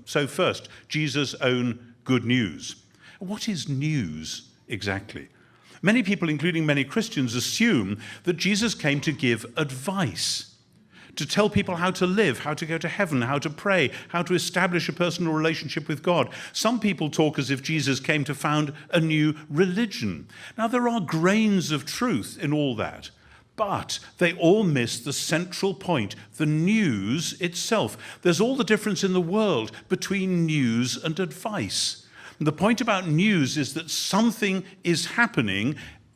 So first, Jesus' own good news. What is news exactly? Many people, including many Christians, assume that Jesus came to give advice, to tell people how to live, how to go to heaven, how to pray, how to establish a personal relationship with God. Some people talk as if Jesus came to found a new religion. Now, there are grains of truth in all that, but they all miss the central point, the news itself. There's all the difference in the world between news and advice. The point about news is that something is happening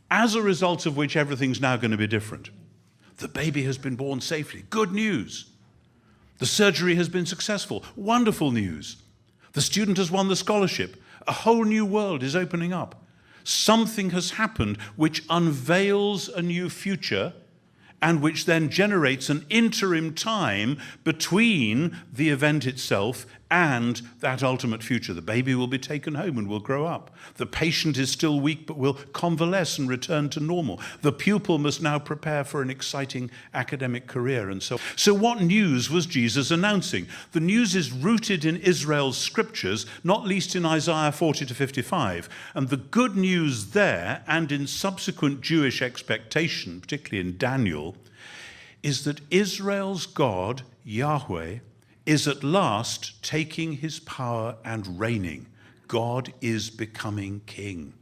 as a result of which everything's now going to be different. The baby has been born safely. Good news. The surgery has been successful. Wonderful news. The student has won the scholarship. A whole new world is opening up. Something has happened which unveils a new future and which then generates an interim time between the event itself and that ultimate future. The baby will be taken home and will grow up. The patient is still weak but will convalesce and return to normal. The pupil must now prepare for an exciting academic career and so on. So what news was Jesus announcing? The news is rooted in Israel's scriptures, not least in Isaiah 40 to 55. And the good news there, and in subsequent Jewish expectation, particularly in Daniel, is that Israel's God, Yahweh, is at last taking his power and reigning. God is becoming king.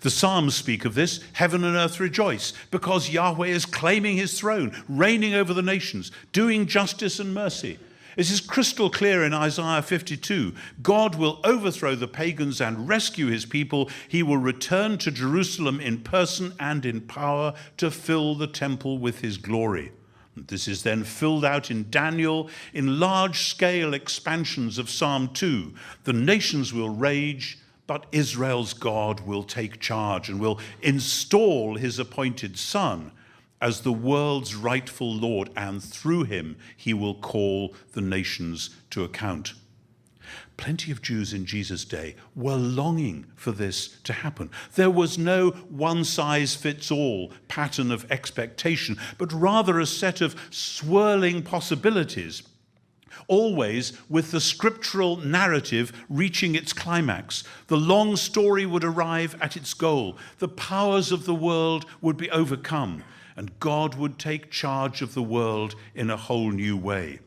The Psalms speak of this. Heaven and earth rejoice because Yahweh is claiming his throne, reigning over the nations, doing justice and mercy. It is crystal clear in Isaiah 52. God will overthrow the pagans and rescue his people. He will return to Jerusalem in person and in power to fill the temple with his glory. This is then filled out in Daniel in large-scale expansions of Psalm 2. The nations will rage, but Israel's God will take charge and will install his appointed son as the world's rightful Lord, and through him he will call the nations to account. Plenty of Jews in Jesus' day were longing for this to happen. There was no one-size-fits-all pattern of expectation, but rather a set of swirling possibilities, always with the scriptural narrative reaching its climax. The long story would arrive at its goal. The powers of the world would be overcome, and God would take charge of the world in a whole new way.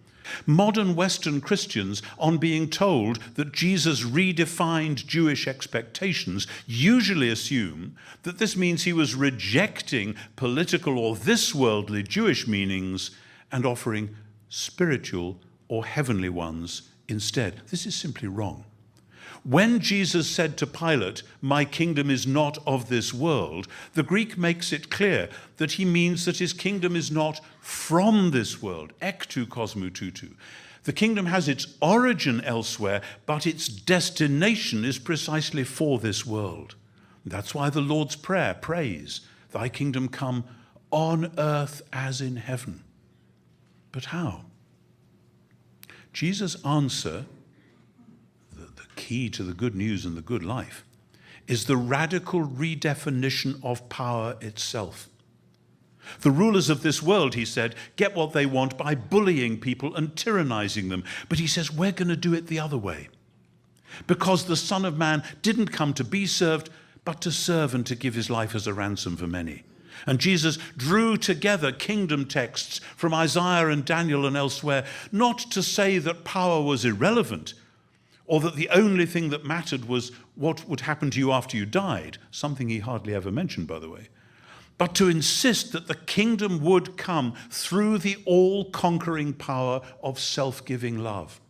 Modern Western Christians, on being told that Jesus redefined Jewish expectations, usually assume that this means he was rejecting political or this-worldly Jewish meanings and offering spiritual or heavenly ones instead. This is simply wrong. When Jesus said to Pilate, "My kingdom is not of this world," the Greek makes it clear that he means that his kingdom is not from this world, ektu kosmou tutu. The kingdom has its origin elsewhere, but its destination is precisely for this world. That's why the Lord's Prayer prays, "Thy kingdom come on earth as in heaven." But how? Jesus' answer, key to the good news and the good life, is the radical redefinition of power itself. The rulers of this world, he said, get what they want by bullying people and tyrannizing them. But he says, we're going to do it the other way. Because the Son of Man didn't come to be served, but to serve and to give his life as a ransom for many. And Jesus drew together kingdom texts from Isaiah and Daniel and elsewhere, not to say that power was irrelevant, or that the only thing that mattered was what would happen to you after you died, something he hardly ever mentioned, by the way, but to insist that the kingdom would come through the all-conquering power of self-giving love.